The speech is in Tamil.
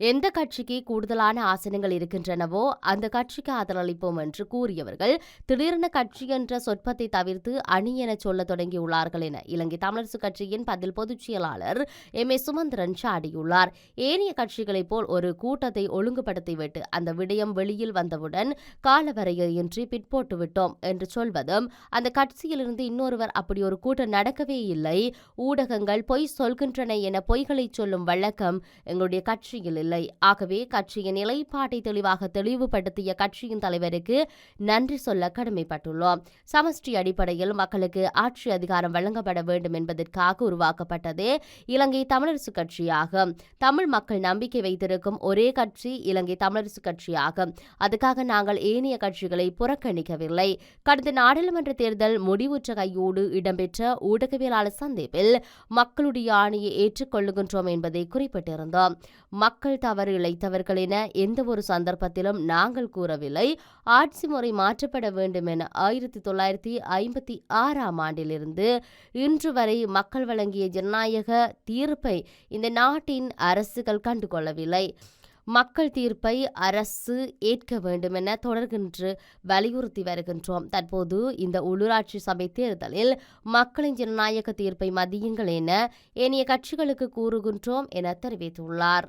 எந்த கட்சிக்கு கூடுதலான ஆசனங்கள் இருக்கின்றனவோ அந்த கட்சிக்கு ஆதரவளிப்போம் என்று கூறியவர்கள் திடீரென கட்சி என்ற சொற்பத்தை தவிர்த்து அணி என சொல்ல தொடங்கியுள்ளார்கள் என இலங்கை தமிழரசு கட்சியின் பதில் பொதுச் செயலாளர் எம் ஏ சுமந்திரன் சாடியுள்ளார். ஏனைய கட்சிகளைப் போல் ஒரு கூட்டத்தை ஒழுங்குபடுத்திவிட்டு அந்த விடயம் வெளியில் வந்தவுடன் காலவரையின்றி பிற்போட்டு விட்டோம் என்று சொல்வதும், அந்த கட்சியிலிருந்து இன்னொருவர் அப்படி ஒரு கூட்டம் நடக்கவே இல்லை, ஊடகங்கள் பொய் சொல்கின்றன என பொய்களை சொல்லும் வழக்கம் எங்களுடைய கட்சியில் இல்லை. ஆகவே கட்சியின் நிலைப்பாட்டை தெளிவாக தெளிவுபடுத்திய கட்சியின் தலைவருக்கு நன்றி சொல்ல கடமைப்பட்டுள்ளோம். சமஷ்டி அடிப்படையில் மக்களுக்கு ஆட்சி அதிகாரம் வழங்கப்பட வேண்டும் என்பதற்காக உருவாக்கப்பட்டதே இலங்கை தமிழரசு கட்சியாகும். தமிழ் மக்கள் நம்பிக்கை வைத்திருக்கும் ஒரே கட்சி இலங்கை தமிழரசு கட்சியாகும். அதுக்காக நாங்கள் ஏனைய கட்சிகளை புறக்கணிக்கவில்லை. கடந்த நாடாளுமன்ற தேர்தல் முடிவுற்ற கையோடு இடம்பெற்ற ஊடகவியலாளர் சந்திப்பில் மக்களுடைய ஆணையை ஏற்றுக்கொள்ளுகின்றோம் என்பதை குறிப்பிட்டிருந்தோம். மக்கள் தவறு இழைத்தவர்கள் என எந்த ஒரு சந்தர்ப்பத்திலும் நாங்கள் கூறவில்லை. ஆட்சி முறை மாற்றப்பட வேண்டும் என 1956ஆம் ஆண்டிலிருந்து இன்று வரை மக்கள் வழங்கிய ஜனநாயக தீர்ப்பை இந்த நாட்டின் அரசுகள் கண்டுகொள்ளவில்லை. மக்கள் தீர்ப்பை அரசு ஏற்க வேண்டும் என தொடர்கின்ற வலியுறுத்தி வருகின்றோம். தற்போது இந்த உள்ளூராட்சி சபை தேர்தலில் மக்களின் ஜனநாயக தீர்ப்பை மதியுங்கள் என ஏனைய கட்சிகளுக்கு கூறுகின்றோம் என தெரிவித்துள்ளார்.